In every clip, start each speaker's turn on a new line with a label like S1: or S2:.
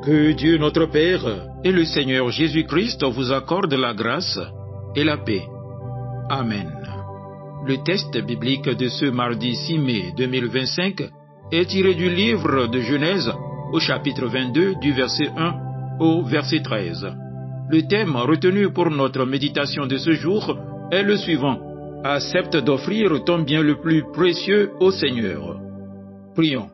S1: Que Dieu notre Père et le Seigneur Jésus-Christ vous accordent la grâce et la paix. Amen. Le texte biblique de ce mardi 6 mai 2025 est tiré du livre de Genèse au chapitre 22 du verset 1 au verset 13. Le thème retenu pour notre méditation de ce jour est le suivant. Accepte d'offrir ton bien le plus précieux au Seigneur. Prions.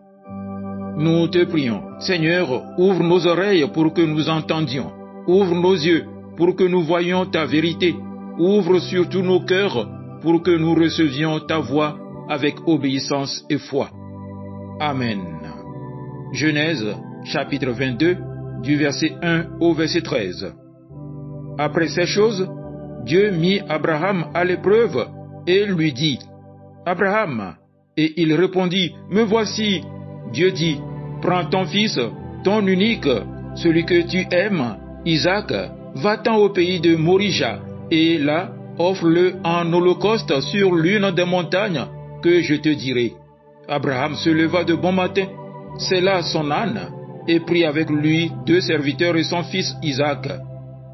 S1: Nous te prions, Seigneur, ouvre nos oreilles pour que nous entendions. Ouvre nos yeux pour que nous voyions ta vérité. Ouvre surtout nos cœurs pour que nous recevions ta voix avec obéissance et foi. Amen. Genèse, chapitre 22, du verset 1 au verset 13. Après ces choses, Dieu mit Abraham à l'épreuve et lui dit, « Abraham » Et il répondit, « Me voici. » Dieu dit, « Prends ton fils, ton unique, celui que tu aimes, Isaac, va-t'en au pays de Morija, et là, offre-le en holocauste sur l'une des montagnes que je te dirai. » Abraham se leva de bon matin, sella son âne, et prit avec lui 2 serviteurs et son fils Isaac.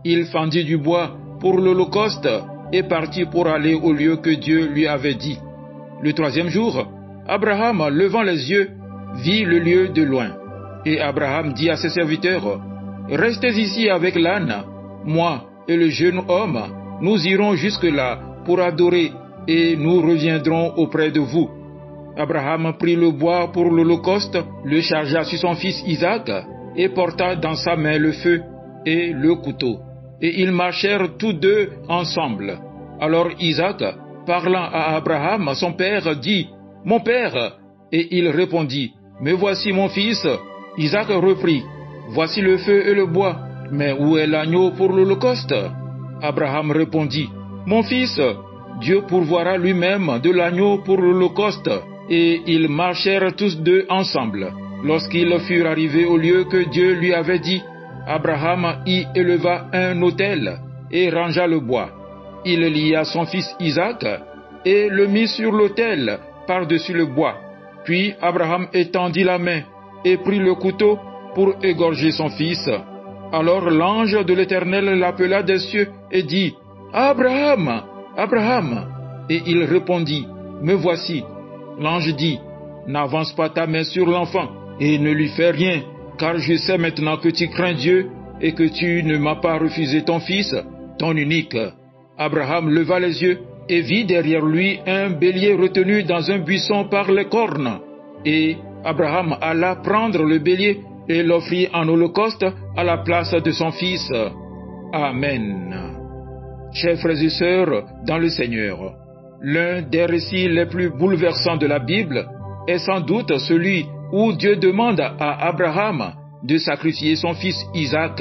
S1: Il fendit du bois pour l'holocauste et partit pour aller au lieu que Dieu lui avait dit. Le 3e jour, Abraham, levant les yeux, vit le lieu de loin. Et Abraham dit à ses serviteurs, « Restez ici avec l'âne. Moi et le jeune homme, nous irons jusque-là pour adorer et nous reviendrons auprès de vous. » Abraham prit le bois pour l'holocauste, le chargea sur son fils Isaac et porta dans sa main le feu et le couteau. Et ils marchèrent tous deux ensemble. Alors Isaac, parlant à Abraham, son père, dit, « Mon père !» Et il répondit, « Me voici mon fils. » Isaac reprit, « Voici le feu et le bois, mais où est l'agneau pour l'holocauste ?» Abraham répondit, « Mon fils, Dieu pourvoira lui-même de l'agneau pour l'holocauste. » Et ils marchèrent tous deux ensemble. Lorsqu'ils furent arrivés au lieu que Dieu lui avait dit, Abraham y éleva un autel et rangea le bois. Il lia son fils Isaac et le mit sur l'autel par-dessus le bois. Puis Abraham étendit la main et prit le couteau pour égorger son fils. Alors l'ange de l'Éternel l'appela des cieux et dit, « Abraham, Abraham !» Et il répondit, « Me voici. » L'ange dit, « N'avance pas ta main sur l'enfant et ne lui fais rien, car je sais maintenant que tu crains Dieu et que tu ne m'as pas refusé ton fils, ton unique. » Abraham leva les yeux et vit derrière lui un bélier retenu dans un buisson par les cornes. Et Abraham alla prendre le bélier et l'offrit en holocauste à la place de son fils. Amen. Chers frères et sœurs dans le Seigneur, l'un des récits les plus bouleversants de la Bible est sans doute celui où Dieu demande à Abraham de sacrifier son fils Isaac,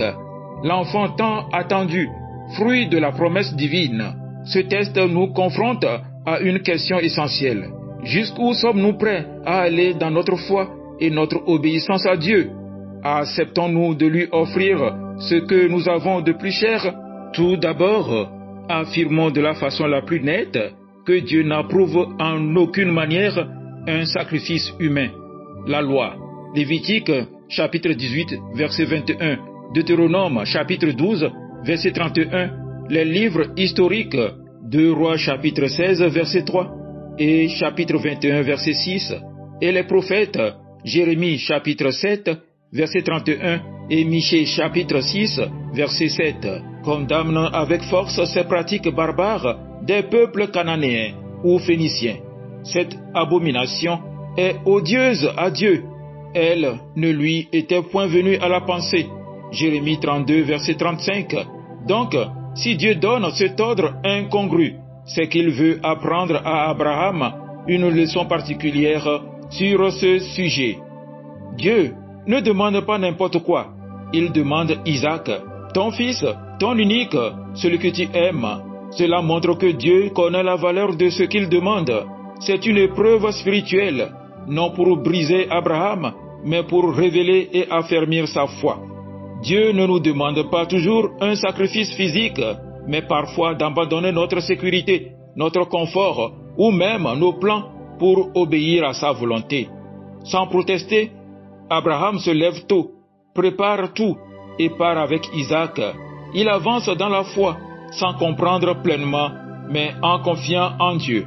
S1: l'enfant tant attendu, fruit de la promesse divine. Ce texte nous confronte à une question essentielle. Jusqu'où sommes-nous prêts à aller dans notre foi et notre obéissance à Dieu? Acceptons-nous de lui offrir ce que nous avons de plus cher? Tout d'abord, affirmons de la façon la plus nette que Dieu n'approuve en aucune manière un sacrifice humain. La loi, Lévitique chapitre 18 verset 21, Deutéronome chapitre 12 verset 31, les livres historiques, 2 Rois chapitre 16 verset 3 et chapitre 21 verset 6, et les prophètes, Jérémie chapitre 7 verset 31 et Michée chapitre 6 verset 7, condamnent avec force ces pratiques barbares des peuples cananéens ou phéniciens. Cette abomination est odieuse à Dieu. Elle ne lui était point venue à la pensée. Jérémie 32, verset 35. Donc, si Dieu donne cet ordre incongru, c'est qu'il veut apprendre à Abraham une leçon particulière sur ce sujet. Dieu ne demande pas n'importe quoi. Il demande Isaac, ton fils, ton unique, celui que tu aimes. Cela montre que Dieu connaît la valeur de ce qu'il demande. C'est une épreuve spirituelle, non pour briser Abraham, mais pour révéler et affermir sa foi. Dieu ne nous demande pas toujours un sacrifice physique, mais parfois d'abandonner notre sécurité, notre confort ou même nos plans pour obéir à sa volonté. Sans protester, Abraham se lève tôt, prépare tout et part avec Isaac. Il avance dans la foi, sans comprendre pleinement, mais en confiant en Dieu.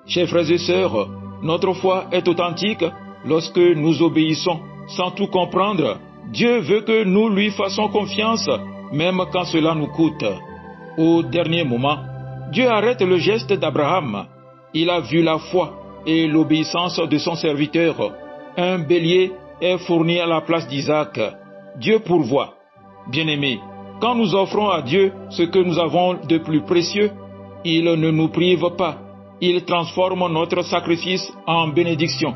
S1: Chers frères et sœurs, notre foi est authentique lorsque nous obéissons sans tout comprendre. Dieu veut que nous lui fassions confiance, même quand cela nous coûte. Au dernier moment, Dieu arrête le geste d'Abraham. Il a vu la foi et l'obéissance de son serviteur. Un bélier est fourni à la place d'Isaac. Dieu pourvoit. Bien-aimés, quand nous offrons à Dieu ce que nous avons de plus précieux, il ne nous prive pas. Il transforme notre sacrifice en bénédiction.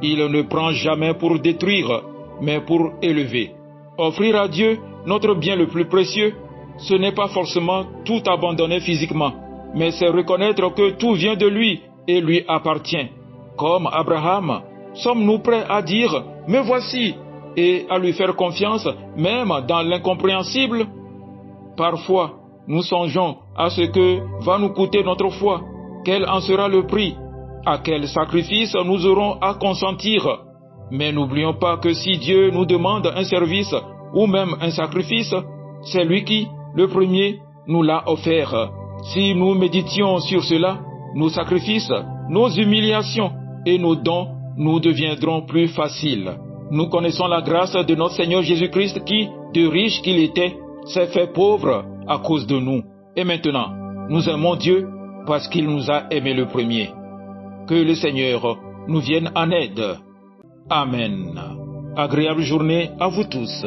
S1: Il ne prend jamais pour détruire, mais pour élever. Offrir à Dieu notre bien le plus précieux, ce n'est pas forcément tout abandonner physiquement, mais c'est reconnaître que tout vient de lui et lui appartient. Comme Abraham, sommes-nous prêts à dire « Me voici » et à lui faire confiance même dans l'incompréhensible? Parfois, nous songeons à ce que va nous coûter notre foi. Quel en sera le prix? À quel sacrifice nous aurons à consentir? Mais n'oublions pas que si Dieu nous demande un service ou même un sacrifice, c'est lui qui, le premier, nous l'a offert. Si nous méditions sur cela, nos sacrifices, nos humiliations et nos dons nous deviendront plus faciles. Nous connaissons la grâce de notre Seigneur Jésus-Christ qui, de riche qu'il était, s'est fait pauvre à cause de nous. Et maintenant, nous aimons Dieu parce qu'il nous a aimés le premier. Que le Seigneur nous vienne en aide. Amen. Agréable journée à vous tous.